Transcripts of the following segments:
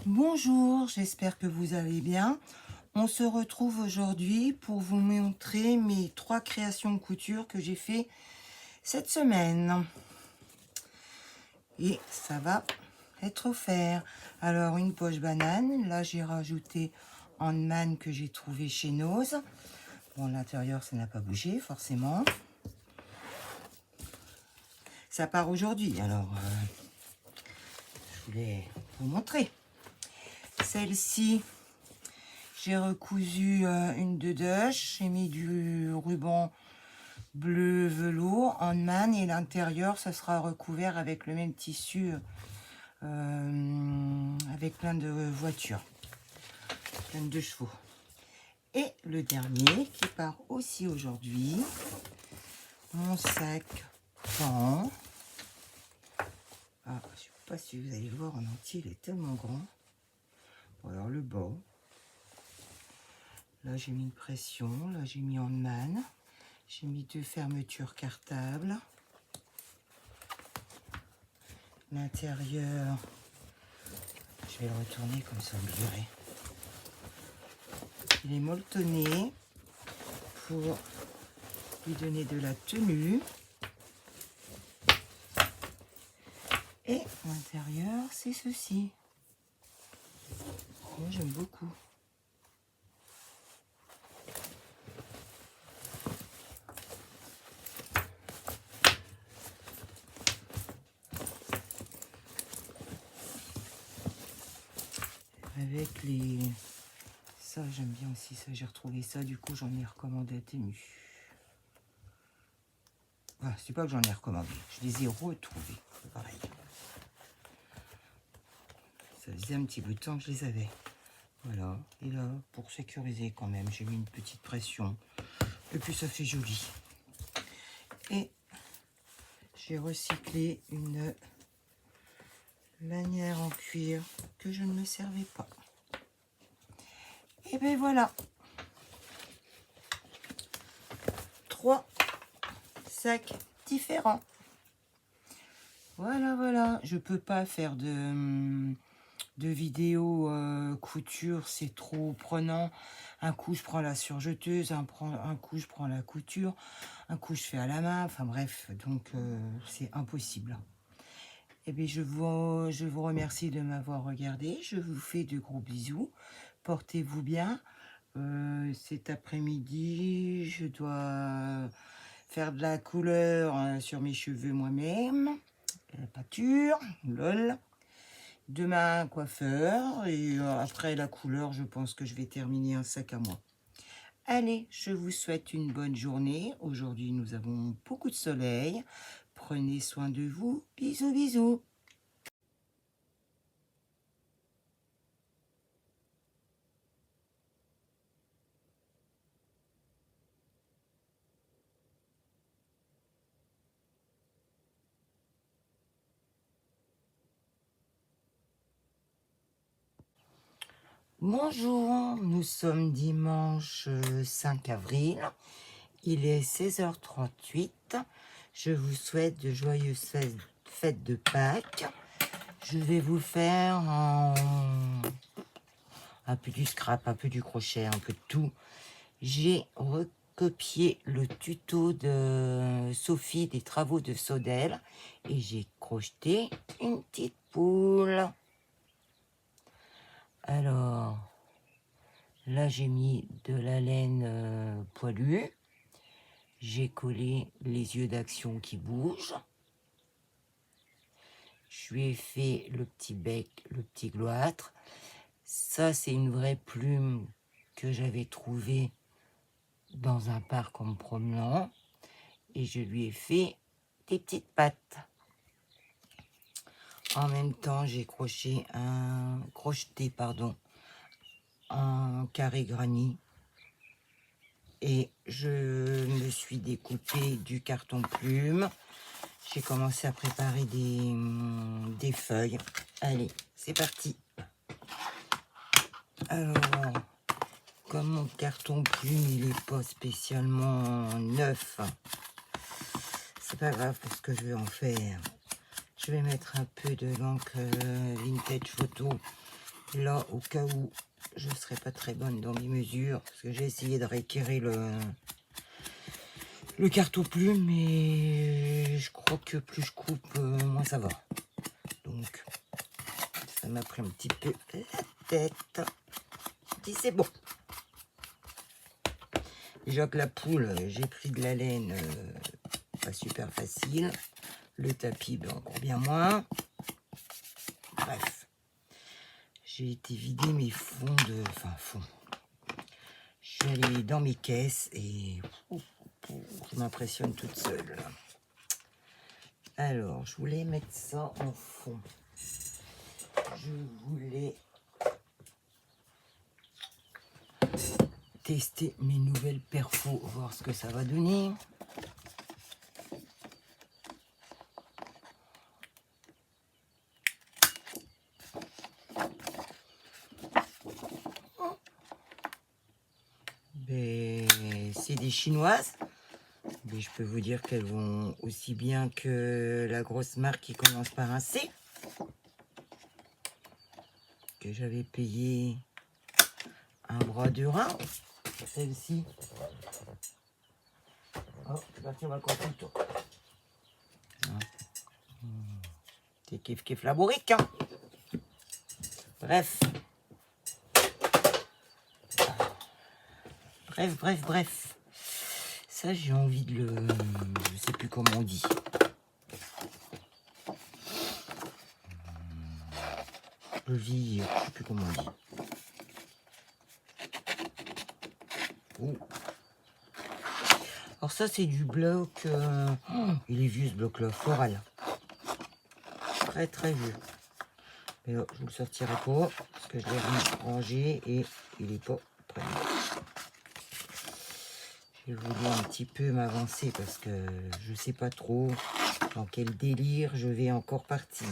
Bonjour, j'espère que vous allez bien. On se retrouve aujourd'hui pour vous montrer mes 3 créations de couture que j'ai fait cette semaine. Et ça va être offert. Alors, une poche banane. Là, j'ai rajouté en manne que j'ai trouvé chez Nose. Bon, l'intérieur, ça n'a pas bougé, forcément. Ça part aujourd'hui, alors je voulais vous montrer. Celle-ci, j'ai recousu une de Dush, j'ai mis du ruban bleu velours en manne et l'intérieur ça sera recouvert avec le même tissu avec plein de voitures, plein de chevaux. Et le dernier qui part aussi aujourd'hui, mon sac Pan. Ah, je ne sais pas si vous allez voir en entier, il est tellement grand. Bon, alors le bas, là j'ai mis une pression, là j'ai mis en manne, j'ai mis 2 fermetures cartables. L'intérieur, je vais le retourner comme ça vous le verrez. Il est molletonné pour lui donner de la tenue. Et l'intérieur, c'est ceci. Moi, j'aime beaucoup. Avec les... Ça, j'aime bien aussi. Ça, j'ai retrouvé ça. Du coup, j'en ai recommandé la tenue. Voilà, c'est pas que j'en ai recommandé. Je les ai retrouvés. C'est pareil. Ça faisait un petit bout de temps que je les avais. Voilà. Et là, pour sécuriser quand même, j'ai mis une petite pression. Et puis, ça fait joli. Et j'ai recyclé une lanière en cuir que je ne me servais pas. Et ben voilà. 3 sacs différents. Voilà, voilà. Je peux pas faire de vidéos couture, c'est trop prenant. Un coup, je prends la surjeteuse, un coup, je prends la couture, un coup, je fais à la main. Enfin bref, donc c'est impossible. Et bien, je vous remercie de m'avoir regardé. Je vous fais de gros bisous. Portez-vous bien. Cet après-midi, je dois faire de la couleur sur mes cheveux moi-même. La pâture, lol. Demain, coiffeur. Et après la couleur, je pense que je vais terminer un sac à moi. Allez, je vous souhaite une bonne journée. Aujourd'hui, nous avons beaucoup de soleil. Prenez soin de vous. Bisous, bisous. Bonjour, nous sommes dimanche 5 avril. Il est 16h38. Je vous souhaite de joyeuses fêtes de Pâques. Je vais vous faire un peu du scrap, un peu du crochet, un peu de tout. J'ai recopié le tuto de Sophie des travaux de Sodel et j'ai crocheté une petite poule. Alors, là j'ai mis de la laine poilue. J'ai collé les yeux d'action qui bougent. Je lui ai fait le petit bec, le petit gloître. Ça, c'est une vraie plume que j'avais trouvée dans un parc en me promenant. Et je lui ai fait des petites pattes. En même temps, j'ai crocheté un carré granit. Et je me suis découpé du carton plume. J'ai commencé à préparer des feuilles. Allez, c'est parti. Alors, comme mon carton plume, il n'est pas spécialement neuf, c'est pas grave pour ce que je vais en faire. Je vais mettre un peu de l'encre vintage photo Là, au cas où je ne serais pas très bonne dans mes mesures, parce que j'ai essayé de rééquerrer le carton-plume, mais je crois que plus je coupe, moins ça va. Donc, ça m'a pris un petit peu la tête. Je dis c'est bon. Déjà que la poule, j'ai pris de la laine, pas super facile. Le tapis, ben, encore bien moins. Bref, j'ai été vider mes fonds de... Enfin, fonds. Je suis allée dans mes caisses et je m'impressionne toute seule. Alors, je voulais mettre ça en fond. Je voulais tester mes nouvelles perfos, voir ce que ça va donner. C'est des chinoises. Mais je peux vous dire qu'elles vont aussi bien que la grosse marque qui commence par un C. Que j'avais payé un bras de rein. Celle-ci. Oh, c'est parti, on va le comprendre tout. C'est kiff la bourrique, hein. Bref. Bref. Ça, j'ai envie de le... Je sais plus comment on dit. Le vieillir, je sais plus comment on dit. Oh. Alors ça, c'est du bloc... il est vieux, ce bloc-là, floral. Très vieux. Mais là, je vous le sortirai pas, parce que je l'ai rangé et il est pas prêt. J'ai voulu un petit peu m'avancer parce que je sais pas trop dans quel délire je vais encore partir.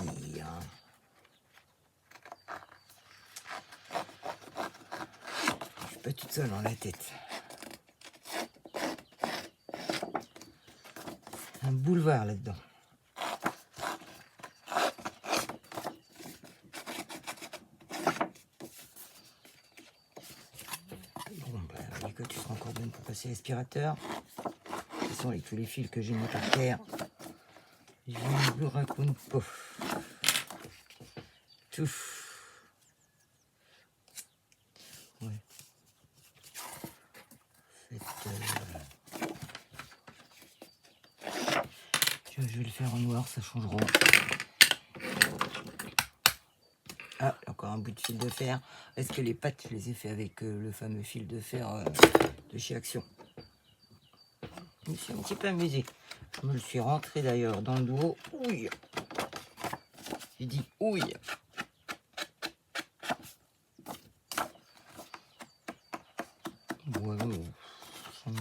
Je suis pas toute seule dans la tête. Un boulevard là-dedans. Bon, bah, les que tu seras encore bonne pour passer l'aspirateur. De toute façon, avec tous les fils que j'ai mis par terre, je ne vous raconte pas. Tout. Ouais. Je vais le faire en noir, ça changera. Ah, encore un bout de fil de fer. Est-ce que les pattes, je les ai fait avec le fameux fil de fer de chez Action? Je me suis un petit peu amusé. Je me le suis rentré d'ailleurs dans le dos. Ouille. J'ai dit ouille. Ouais, ça change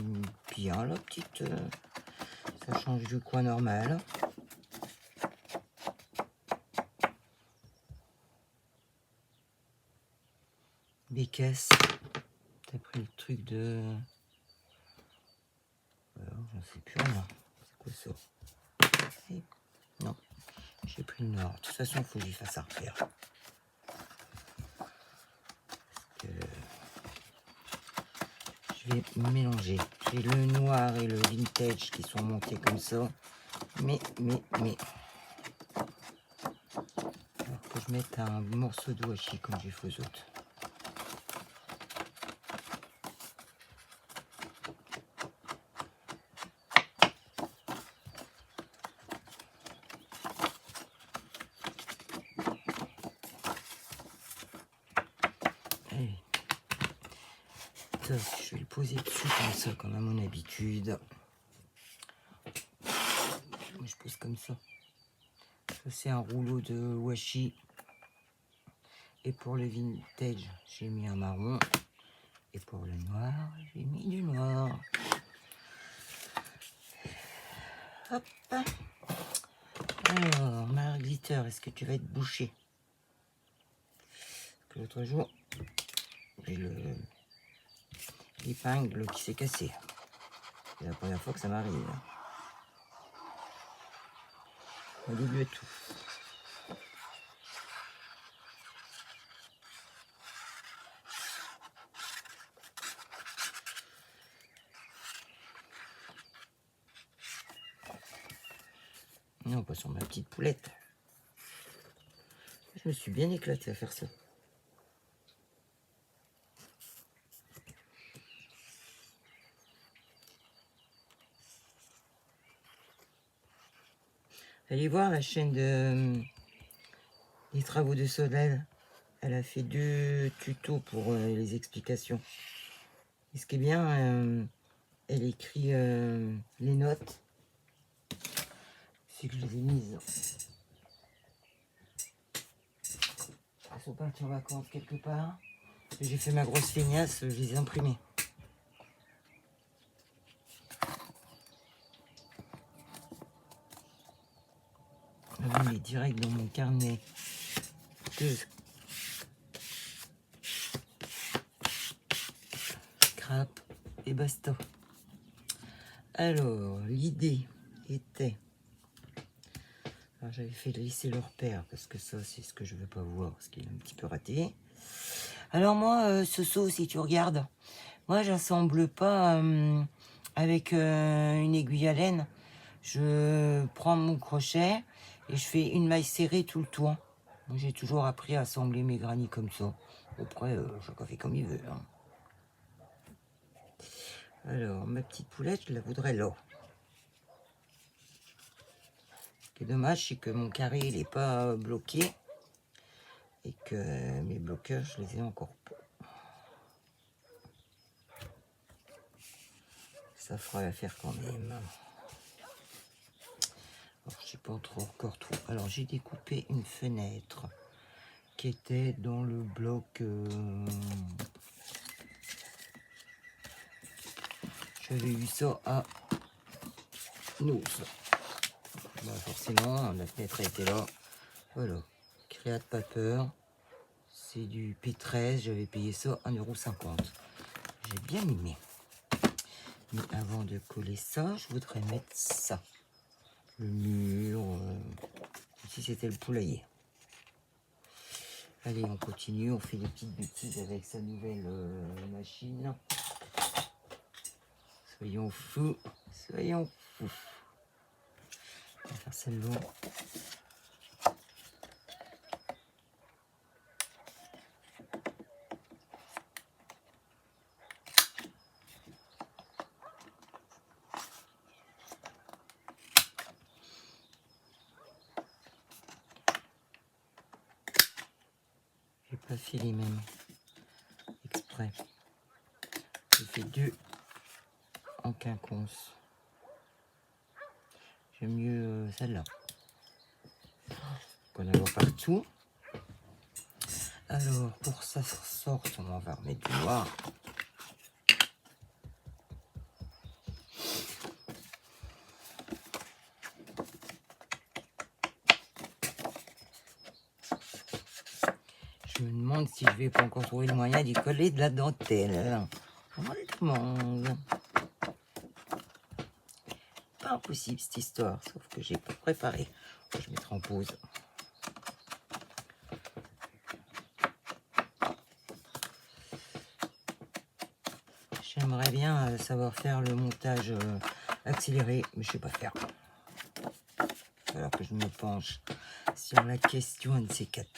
bien la petite. Ça change du coin normal. Bécasse. T'as pris le truc de... j'en sais plus rien. C'est quoi ça? Et... non. J'ai pris le noir. De toute façon, il faut que j'y fasse à refaire. Je vais mélanger. J'ai le noir et le vintage qui sont montés comme ça. Mais. Alors que je mette un morceau de washi comme j'ai fait aux autres. Je vais le poser dessus comme ça, comme à mon habitude. Je pose comme ça. Ça, c'est un rouleau de washi. Et pour le vintage, j'ai mis un marron. Et pour le noir, j'ai mis du noir. Hop. Alors, Marc Glitter, est-ce que tu vas être bouché? Parce que l'autre jour, j'ai l'épingle qui s'est cassée. C'est la première fois que ça m'arrive. Au début de tout. Non, pas sur ma petite poulette. Je me suis bien éclatée à faire ça. Allez voir la chaîne des travaux de Solène. Elle a fait 2 tutos pour les explications. Et ce qui est bien, elle écrit les notes. C'est que je les ai mises. Elles sont parties en vacances quelque part. J'ai fait ma grosse feignasse, je les ai imprimées. Je mets direct dans mon carnet de scrap et basta. Alors, l'idée était... Alors, j'avais fait laisser leur père, parce que ça, c'est ce que je veux pas voir, parce qu'il est un petit peu raté. Alors moi, Soso, si tu regardes, moi, j'assemble pas avec une aiguille à laine. Je prends mon crochet et je fais une maille serrée tout le tour. J'ai toujours appris à assembler mes granits comme ça. Après, chacun fait comme il veut. Hein. Alors, ma petite poulette, je la voudrais là. Ce qui est dommage, c'est que mon carré, il n'est pas bloqué. Et que mes bloqueurs, je les ai encore pas. Ça fera l'affaire quand même. Alors, je sais pas trop encore trop. Alors, j'ai découpé une fenêtre qui était dans le bloc... J'avais eu ça à nous. Bah, forcément, la fenêtre était là. Voilà. Créate pas peur. C'est du P13. J'avais payé ça 1,50 €. J'ai bien aimé. Mais avant de coller ça, je voudrais mettre ça. Le mur. Si c'était le poulailler. Allez, on continue. On fait des petites bêtises avec sa nouvelle machine. Soyons fous. Soyons fous. On va faire celle-là. J'ai pas fait les mêmes exprès. J'ai fait 2 en quinconce. J'aime mieux celle-là. On en voit partout. Alors, pour ça sorte, on va remettre du noir. Je me demande si je vais pas encore trouver le moyen d'y coller de la dentelle. Je me demande. Pas impossible cette histoire, sauf que j'ai pas préparé. Je mettrai en pause. J'aimerais bien savoir faire le montage accéléré, mais je sais pas faire. Alors que je me penche sur la question de ces 4.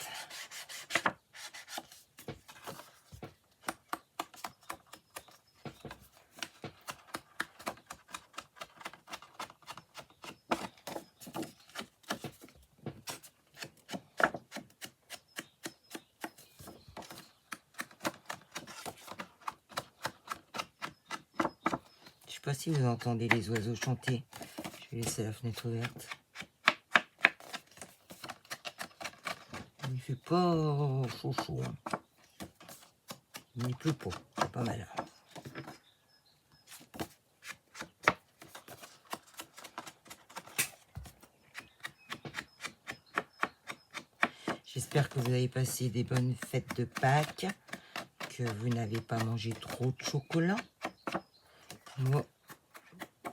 Je sais pas si vous entendez les oiseaux chanter. Je vais laisser la fenêtre ouverte. Il fait pas chaud chaud. Hein. Il pleut pas. C'est pas mal. J'espère que vous avez passé des bonnes fêtes de Pâques. Que vous n'avez pas mangé trop de chocolat. Moi,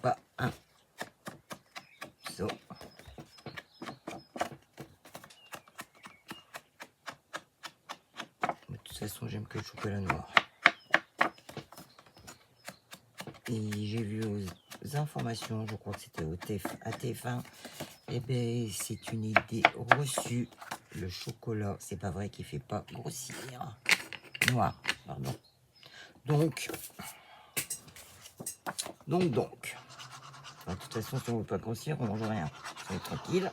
pas un. Ça. De toute façon, j'aime que le chocolat noir. Et j'ai vu aux informations, je crois que c'était à TF1, Eh bien, c'est une idée reçue. Le chocolat, c'est pas vrai qu'il fait pas grossir. Noir, pardon. Donc. Enfin, de toute façon, si on veut pas grossir, on mange rien. On est tranquille.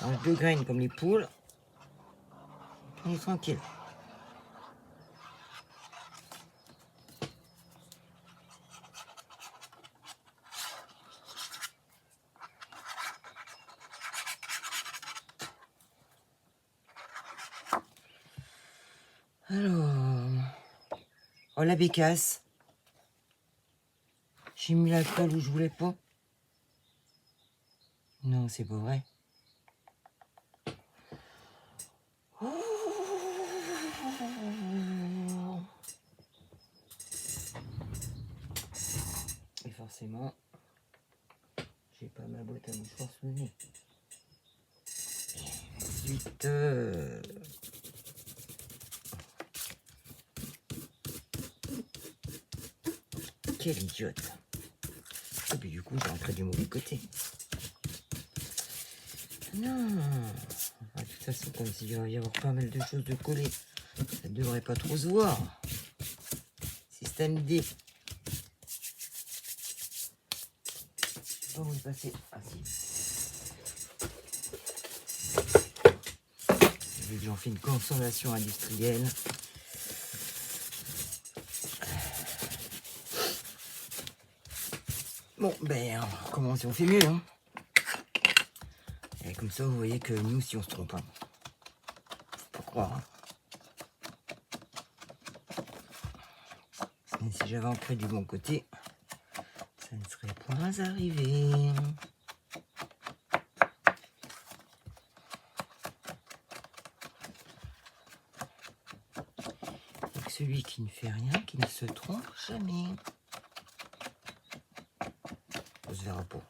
On mange 2 graines comme les poules. On est tranquille. Alors. Oh, la bécasse. J'ai mis l'alcool où je voulais pas. Non, c'est pas vrai. Et forcément, j'ai pas ma boîte à mouchoirs sous le nez. Ensuite, quelle idiote. Et puis du coup, j'ai rentré du mauvais côté. Non. De toute façon, comme s'il va y avoir pas mal de choses de coller, ça devrait pas trop se voir. Système D. Oh, où est passé? Ah si. Vu que j'en fais une consommation industrielle. Bon, ben, comment si on fait mieux, hein? Et comme ça, vous voyez que nous, si on se trompe, hein. Faut pas croire, hein. Même si j'avais ancré du bon côté, ça ne serait point arrivé. Donc celui qui ne fait rien, qui ne se trompe jamais. On se verra pas.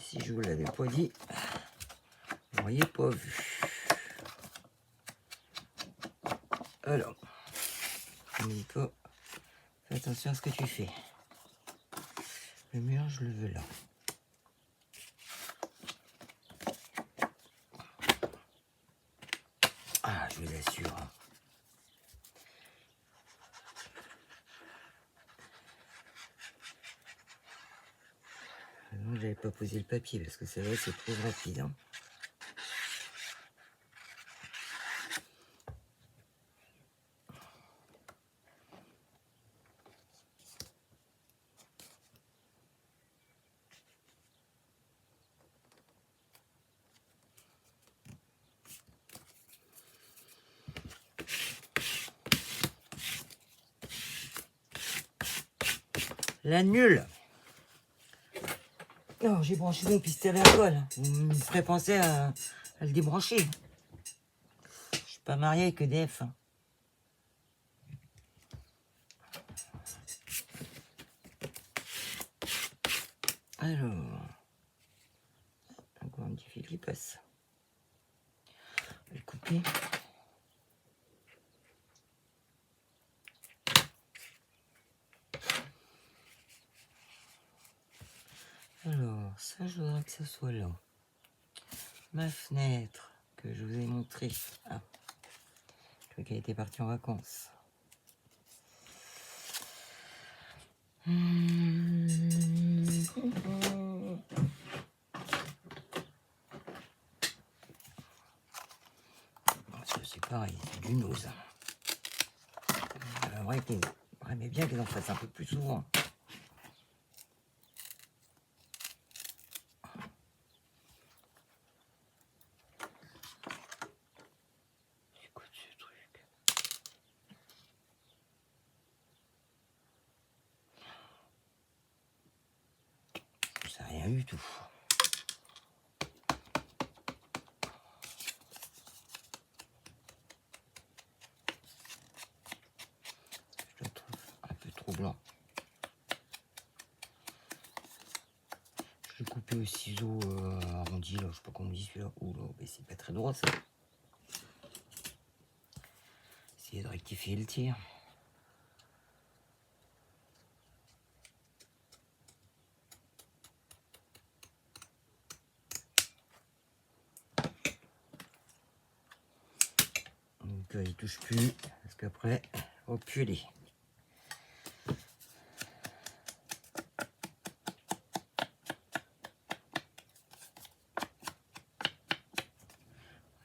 Si je vous l'avais pas dit, vous n'auriez pas vu. Alors, n'oublie pas, fais attention à ce que tu fais. Le mur, je le veux là. Ah, je vous assure. Non, j'avais pas posé le papier parce que c'est vrai, c'est trop rapide, hein. La nulle. Oh, j'ai branché mon pistolet à colle. Vous me ferez penser à le débrancher. Je suis pas marié avec EDF. Hein. Alors, encore un petit fil qui passe. Je vais le couper. Alors, ça, je voudrais que ça soit là. Ma fenêtre que je vous ai montrée. Ah, je crois qu'elle était partie en vacances. C'est pareil, c'est du nose. J'aimerais bien qu'ils en fassent un peu plus souvent. C'est quoi ce truc? Ça n'a rien eu tout. Je le trouve un peu trop blanc. Je l'ai coupé au ciseau arrondi, là, je sais pas comment on dit celui-là. Oula, mais c'est pas très droit ça. Essayer de rectifier le tir. qu'il touche plus, parce qu'après, au piolet.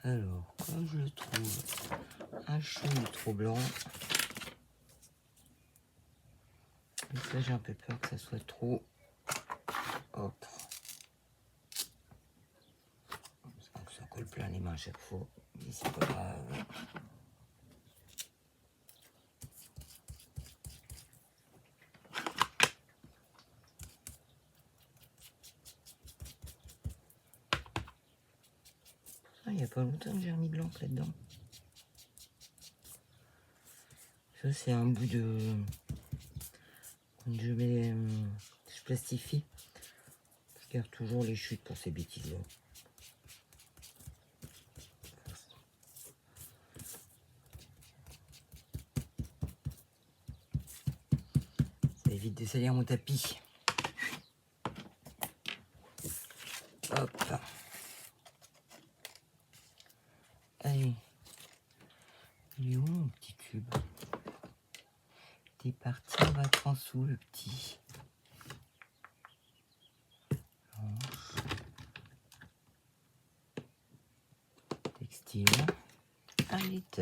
Alors, comme je le trouve un chou trop blanc, et ça j'ai un peu peur que ça soit trop, hop, ça colle plein les mains à chaque fois, mais c'est pas grave. Il n'y a pas longtemps que j'ai remis de l'encre là-dedans. Ça c'est un bout de... Quand je mets... je plastifie. Je garde toujours les chutes pour ces bêtises-là. Ça évite de salir mon tapis. Hop. Allez. Il est où mon petit cube? T'es parti en vacances où le petit? Textile. 1 litre.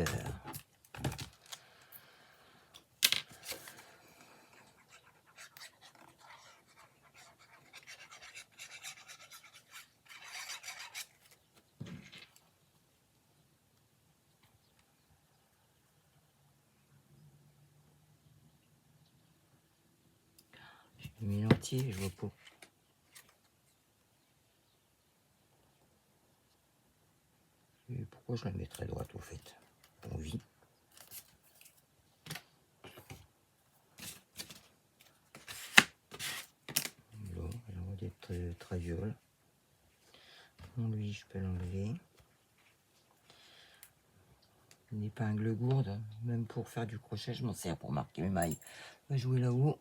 J'ai mis l'entier, je vois pas. Et pourquoi je la mettrais droite au fait? On vit. Là, elle a d'être très viole. Bon, lui, je peux l'enlever. Une épingle gourde, même pour faire du crochet, je m'en sers pour marquer mes mailles. On va jouer là-haut.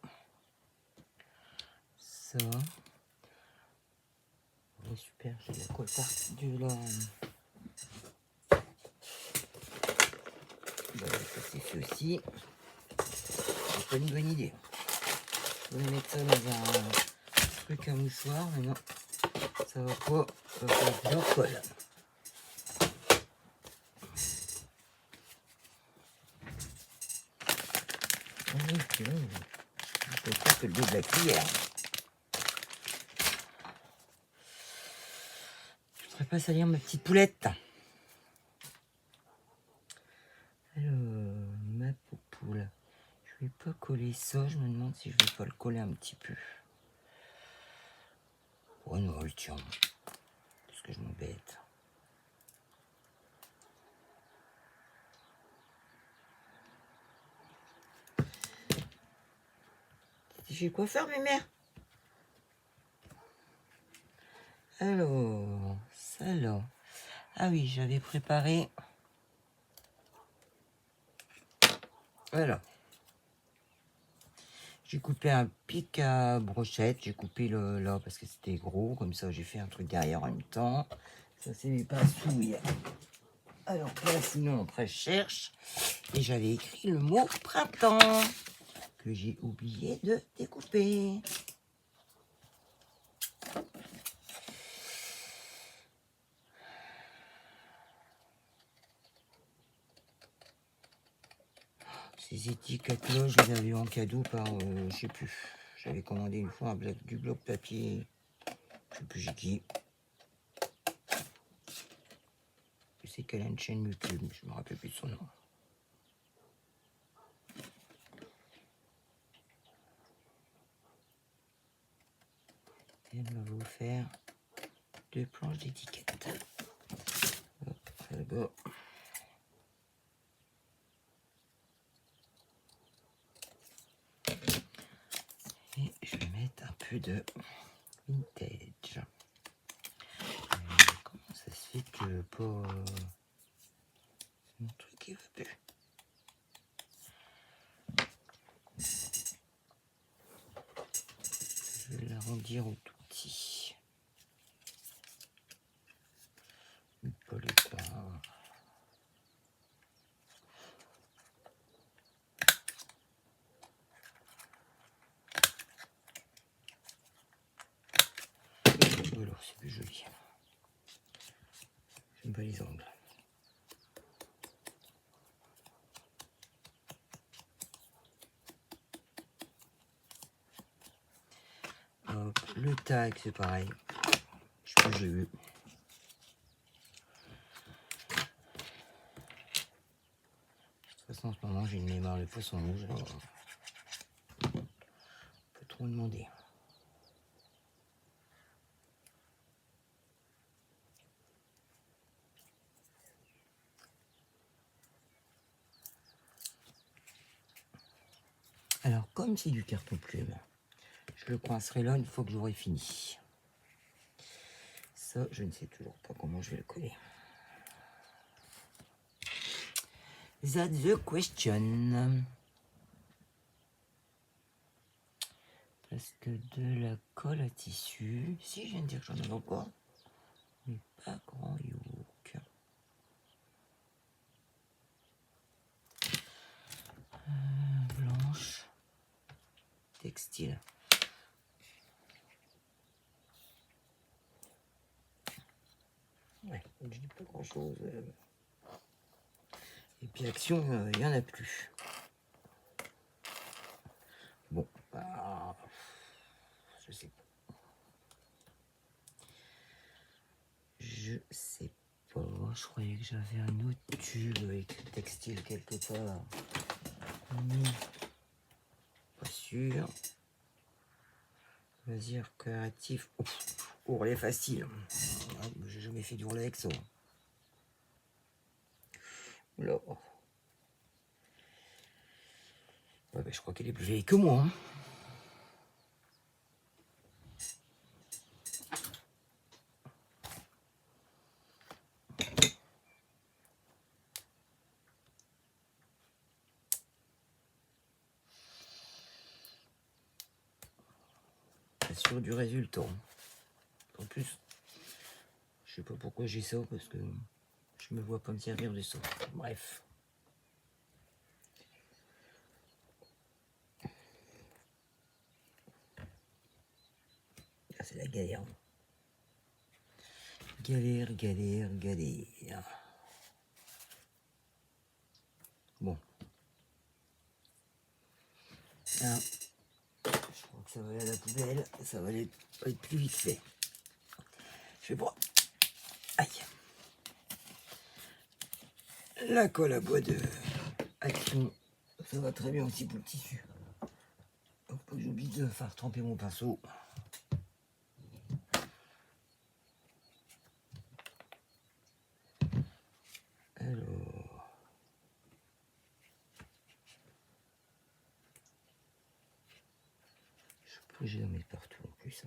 Ça. Oh, super, j'ai la colle de la... Bah, ça c'est fait aussi. C'est pas une bonne idée. Je vais mettre ça dans un truc à mouchoir, mais non, ça va pas. Ça va faire bien colle. Je peux pas que le dos de la cuillère. Je ne ferai pas salir ma petite poulette. Alors, ma poule. Je vais pas coller ça. Je me demande si je vais pas le coller un petit peu. Oh non, le tient. Parce que je m'embête. J'ai quoi faire, mes mères? Alors, ça là. Ah oui, j'avais préparé. Voilà. J'ai coupé un pic à brochette. J'ai coupé le là parce que c'était gros. Comme ça, j'ai fait un truc derrière en même temps. Ça, c'est mes pinceaux. Alors là, sinon, après, je cherche. Et j'avais écrit le mot printemps que j'ai oublié de découper. Ces étiquettes-là, je les avais eu en cadeau par, je sais plus. J'avais commandé une fois du bloc papier. Je sais plus j'ai qui. Je sais qu'elle a une chaîne YouTube, mais je me rappelle plus de son nom. Et elle m'a offert 2 planches d'étiquettes. Hop, là-bas. Et je vais mettre un peu de vintage. Comment ça se fait que pas... C'est mon truc qui veut plus. Je vais l'arrondir au tout petit. Pas les pas. rigolo, c'est plus joli. J'aime pas les angles. Hop, le tag, c'est pareil. Je sais pas, j'ai vu. De toute façon, en ce moment, j'ai une mémoire de poisson rouge. Alors, pas trop demander. Alors, comme c'est du carton plume, je le coincerai là une fois que j'aurai fini. Ça, je ne sais toujours pas comment je vais le coller. That's the question. Parce que de la colle à tissu, si je viens de dire que j'en avais encore, mais pas grand yoke. Blanche. Textile. Ouais, je dis pas grand chose. Et puis action, il n'y en a plus. Bon, bah, je sais pas. Je sais pas. Je croyais que j'avais un autre tube avec le textile quelque part. Mais pas sûr. Loisir créatif. Ourlet facile. J'ai jamais fait d'ourlet avec ça. Là. Ouais, bah, je crois qu'elle est plus vieille que moi. Hein. Pas sûr du résultat. En plus, je sais pas pourquoi j'ai ça parce que je me vois pas me servir de ça. Bref. Ah, c'est la galère. Galère, galère, galère. Bon. Là, je crois que ça va aller à la poubelle. Ça va aller être plus vite fait. Je sais pas. Aïe. La colle à bois de Action, ça va très bien aussi pour le tissu. Faut pas que j'oublie de faire tremper mon pinceau. Alors, je peux j'ai en mettre partout en plus.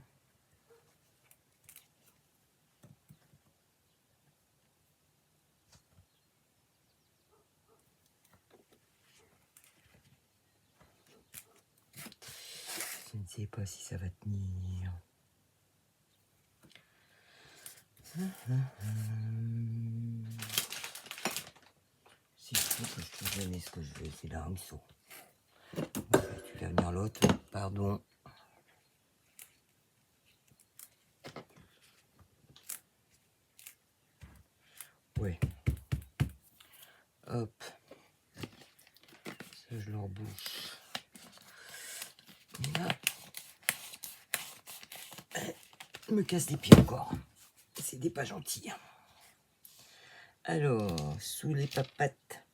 Je ne sais pas si ça va tenir. Si je trouve que je te donne ce que je veux, c'est là un saut. Tu fais venir l'autre, pardon. Ouais. Hop. Ça, je le rebouche. Là. Je me casse les pieds encore. C'est pas gentil. Alors, sous les papates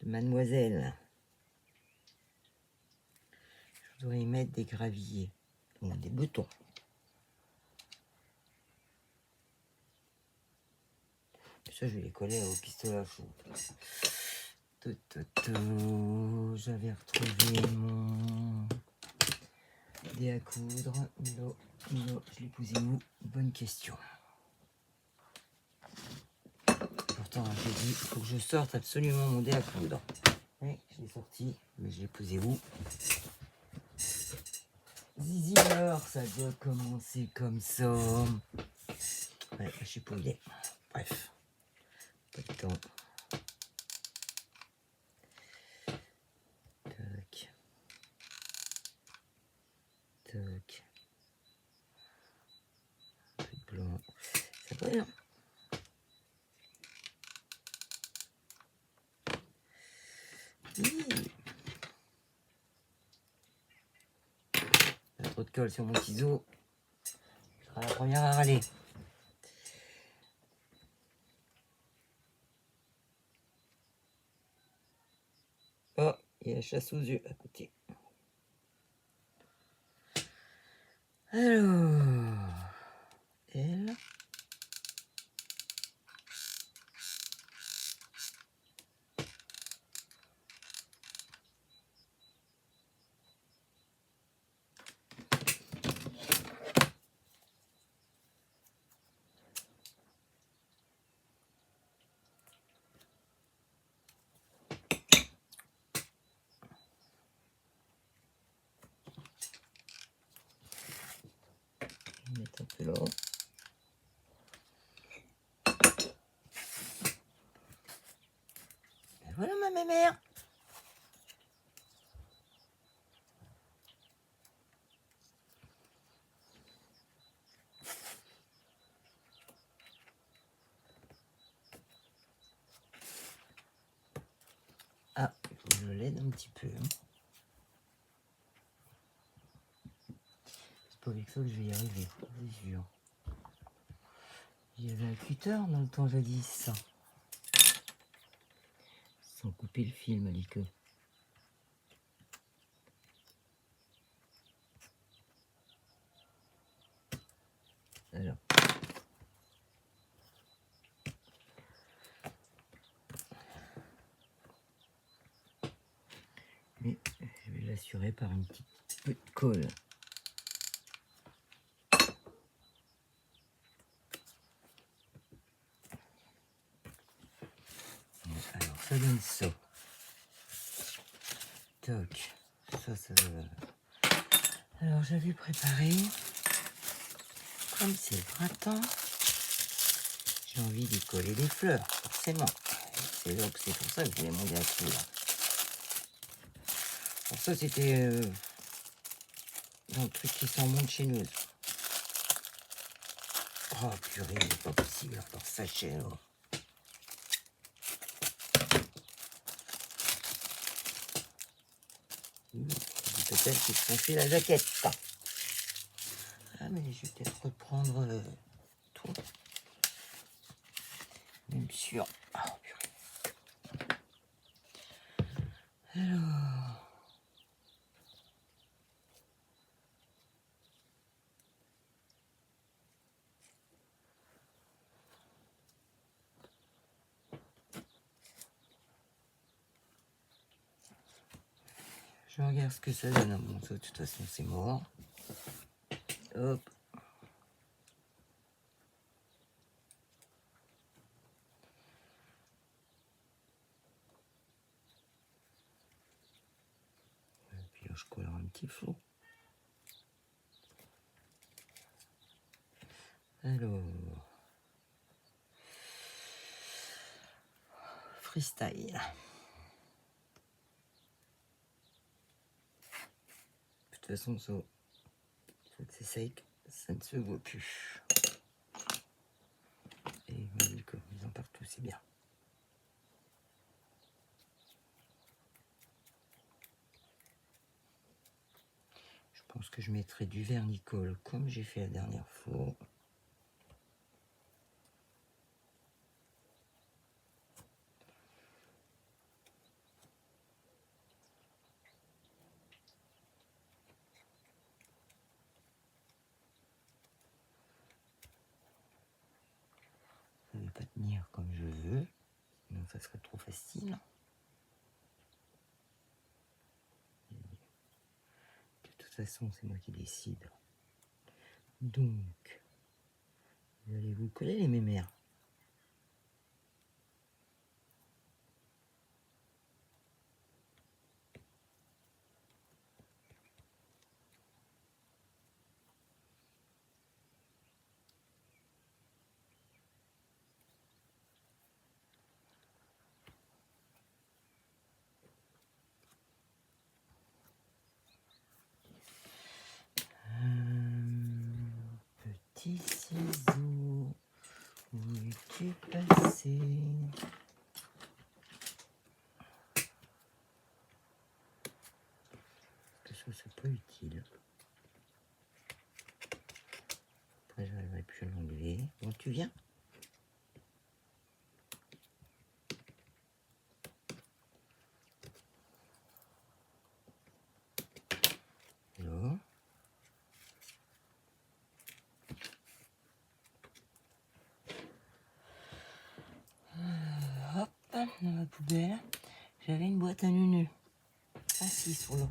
de mademoiselle, je voudrais y mettre des gravillés, donc des boutons. Ça, je vais les coller au pistolet à fou. J'avais retrouvé mon dé à coudre. Non, je l'ai posé où? Bonne question. Pourtant, j'ai dit, il faut que je sorte absolument mon dé à coudre. Oui, je l'ai sorti, mais je l'ai posé où? Zizi, alors, ça doit commencer comme ça. Ouais, je sais pas où il est. Bref, pas de temps. Tac. Tac. Un peu de blanc. Ça va bien. Pas trop de colle sur mon ciseau. Je serai la première à râler. Oh, il y a la chasse aux yeux à côté. Alors, elle. Je vais mettre un peu là. Et voilà ma mémère. Ah, il faut que je l'aide un petit peu. C'est pas avec ça que je vais y arriver, c'est sûr. Il y avait un cutter dans le temps jadis. Sans couper le film, Alico. Alors. Mais je vais l'assurer par une petite peu de colle. Alors ça donne ça. Toc. Ça va. Alors j'avais préparé, comme c'est le printemps, j'ai envie d'y coller des fleurs, forcément. C'est pour ça que je voulais monter là-dessus. Là. Pour ça c'était dans le truc qui sent monte chez nous. Oh purée, c'est pas possible, encore sachet là. Peut-être qu'ils se sont fait la jaquette. Ah mais je vais peut-être reprendre tout. Même sûr. Oh, purée. Alors. Je regarde ce que ça donne. Bon, ça, de toute façon, c'est mort. Hop. Et puis là, je colle un petit flot. Alors. Freestyle. De toute façon, ça, c'est sec, ça ne se voit plus. Et comme ils en partout, c'est bien. Je pense que je mettrai du vernicole comme j'ai fait la dernière fois. Ça ne va pas tenir comme je veux, sinon ça serait trop facile. De toute façon, c'est moi qui décide. Donc, vous allez vous coller les mémères. Petit ciseau, où es-tu passé? Parce que c'est pas utile. Après, j'arriverai plus à l'enlever. Bon, tu viens? Là. Hop, dans ma poubelle, j'avais une boîte à nuneux. Assis sur l'eau.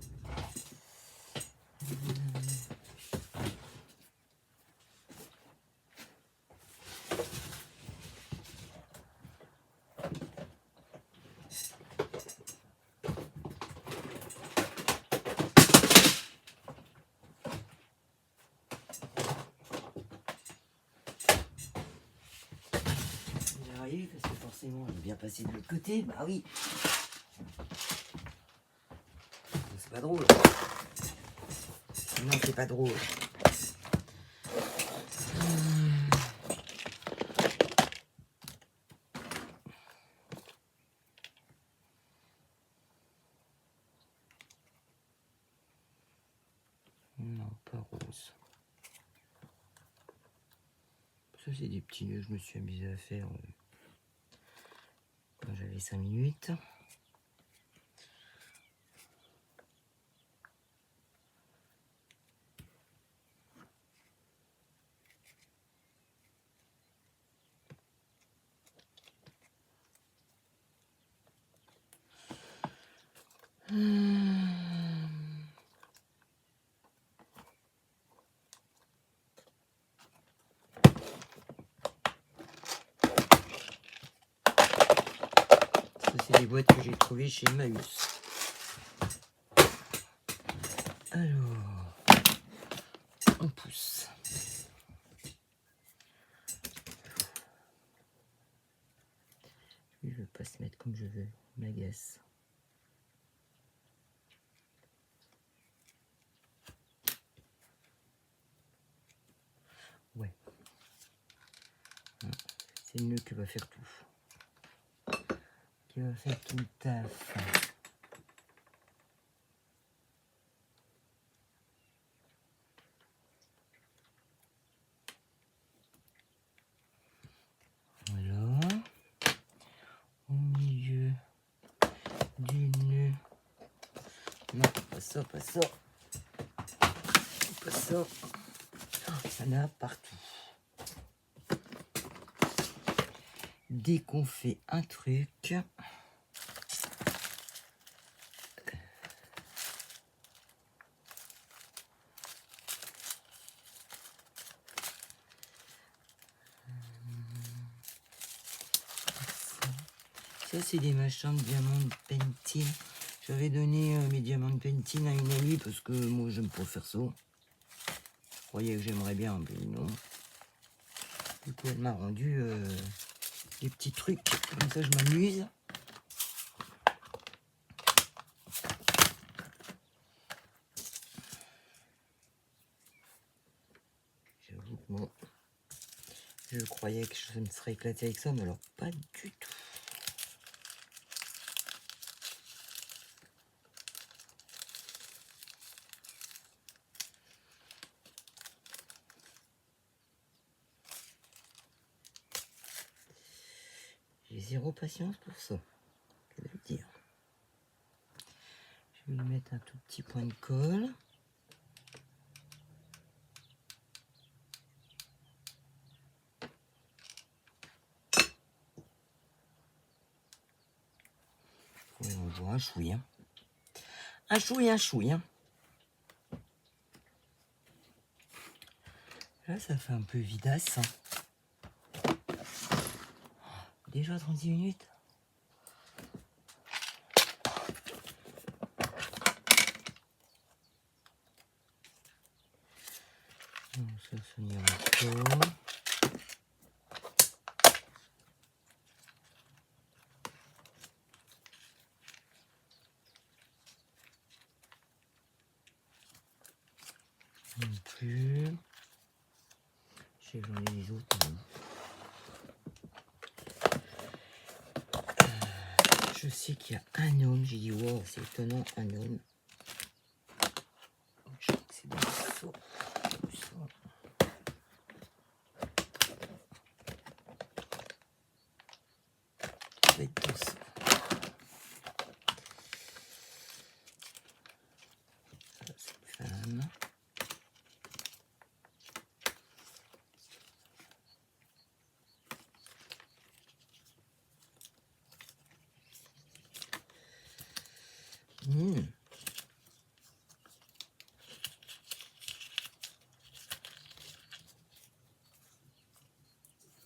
J'arrive parce que forcément elle est bien passée de l'autre côté. Bah oui. C'est pas drôle. Non, c'est pas drôle. Non, pas rose. Ça, c'est des petits nœuds que je me suis amusé à faire quand j'avais 5 minutes. C'est des boîtes que j'ai trouvées chez Emmaüs. Alors, on pousse. Lui, il veut pas se mettre comme je veux. Il m'agace. Ouais. C'est le nœud qui va faire tout. Qui va faire tout le taf. Voilà. Au milieu du nœud. Non, pas ça, pas ça. Pas ça. Oh, ça n'a partout. Dès qu'on fait un truc, ça c'est des machins de diamant painting. J'avais donné mes diamants painting à une amie parce que moi j'aime pas faire ça. Je croyais que j'aimerais bien, mais non. Du coup elle m'a rendu des petits trucs, comme ça je m'amuse. J'avoue que moi, je croyais que je me serais éclaté avec ça, mais alors pas du tout. J'ai zéro patience pour ça, que de le dire. Je vais lui mettre un tout petit point de colle. Oui, on voit un chouïa. Un chouïa, un chouïa. Là, ça fait un peu vidasse. Déjà 36 minutes. Non, ça n'ira pas. Non plus. chercher, j'en ai des autres. Je sais qu'il y a un homme, j'ai dit wow, c'est étonnant, un homme. Je crois que c'est dans le seau. Ça va être dans ça. Ça, c'est une femme.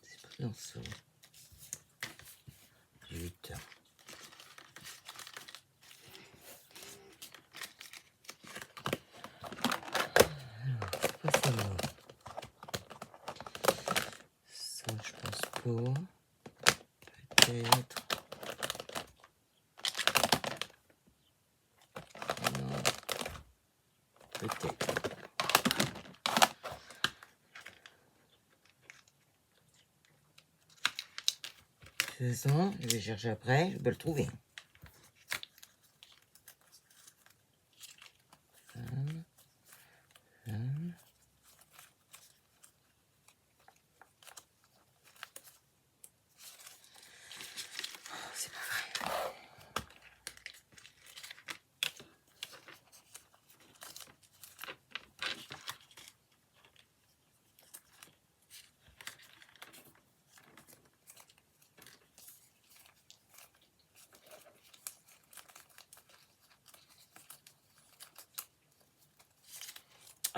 C'est pas dans ça. 8. Alors, pas celle-là. Ça, je pense pas. Peut-être. Non. Peut-être. De toute façon, je vais chercher après, je peux le trouver. C'est pas vrai.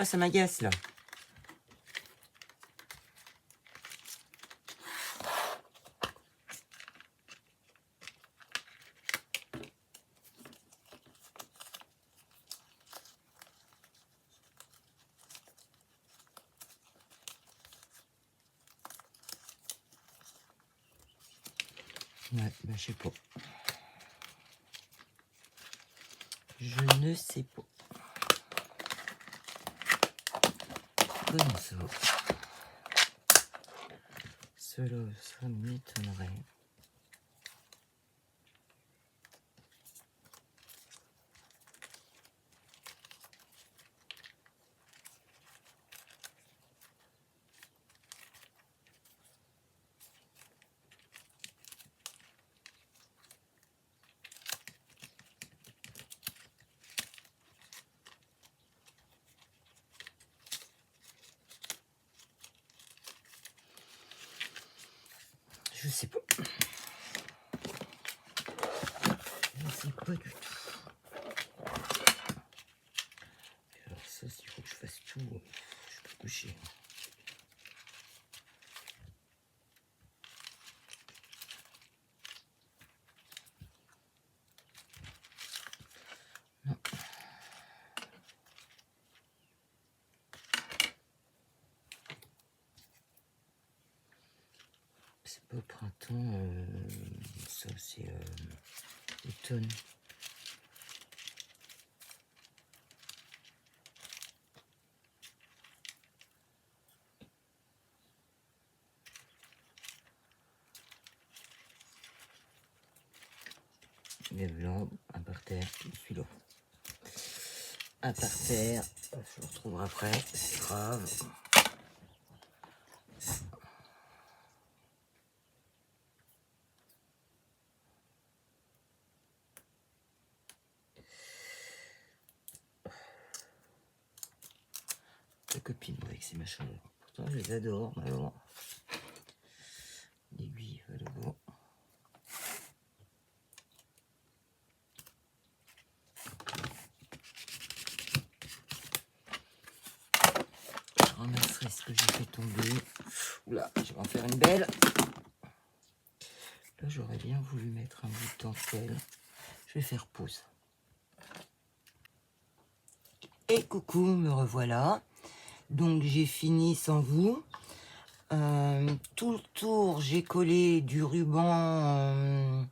Ah, ça m'agace là. Ouais, ben je sais pas. Je ne sais pas. Comment ça? Cela, ça m'étonnerait. Je sais pas. Je sais pas du tout. Alors ça, s'il faut que je fasse tout, je peux coucher. Non. C'est pas au printemps, ça c'est automne. Les blancs, un par terre, celui-là. Un par terre, je le retrouverai après, c'est grave. Ta copine avec ses machins. Pourtant je les adore, mais bon. L'aiguille va là-bas. Je ramasserai ce que j'ai fait tomber. Oula, je vais en faire une belle. Là j'aurais bien voulu mettre un bout de dentelle. Je vais faire pause. Et coucou, me revoilà. Donc j'ai fini sans vous. Tout le tour, j'ai collé du ruban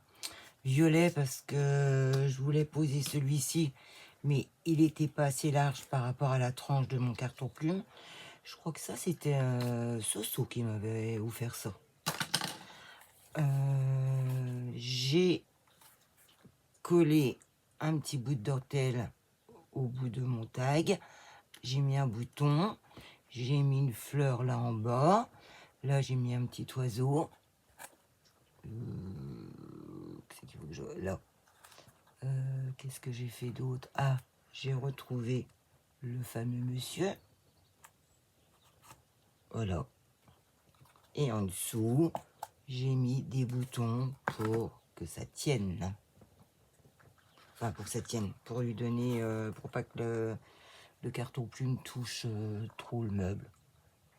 violet parce que je voulais poser celui-ci, mais il n'était pas assez large par rapport à la tranche de mon carton plume. Je crois que ça, c'était Soso qui m'avait offert ça. J'ai collé un petit bout de dentelle au bout de mon tag. J'ai mis un bouton. J'ai mis une fleur là en bas. Là, j'ai mis un petit oiseau. Qu'est-ce qu'il faut que je... Là. Qu'est-ce que j'ai fait d'autre? Ah, j'ai retrouvé le fameux monsieur. Voilà. Et en dessous, j'ai mis des boutons pour que ça tienne. Enfin, pour que ça tienne. Pour lui donner... pour pas que le carton plume touche trop le meuble.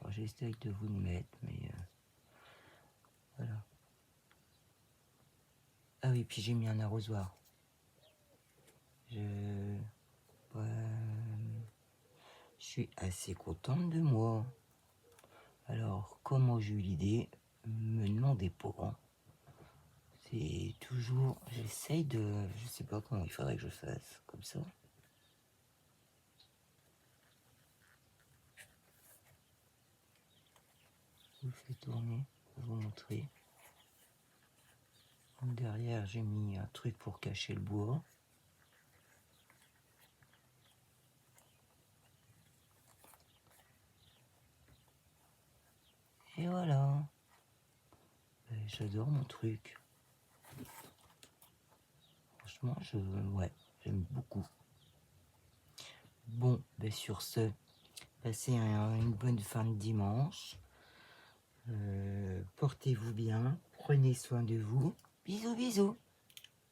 J'essaye de vous le mettre, mais... voilà. Ah oui, puis j'ai mis un arrosoir. Je suis assez contente de moi. Alors, comment j'ai eu l'idée? Me demandez pas. Hein. C'est toujours... J'essaye de... Je sais pas comment il faudrait que je fasse. Comme ça. Je vous fais tourner pour vous montrer. Donc derrière, j'ai mis un truc pour cacher le bois. Et voilà. J'adore mon truc. Franchement, ouais, j'aime beaucoup. Bon, sur ce, passez une bonne fin de dimanche. Portez-vous bien, prenez soin de vous. Bisous, bisous.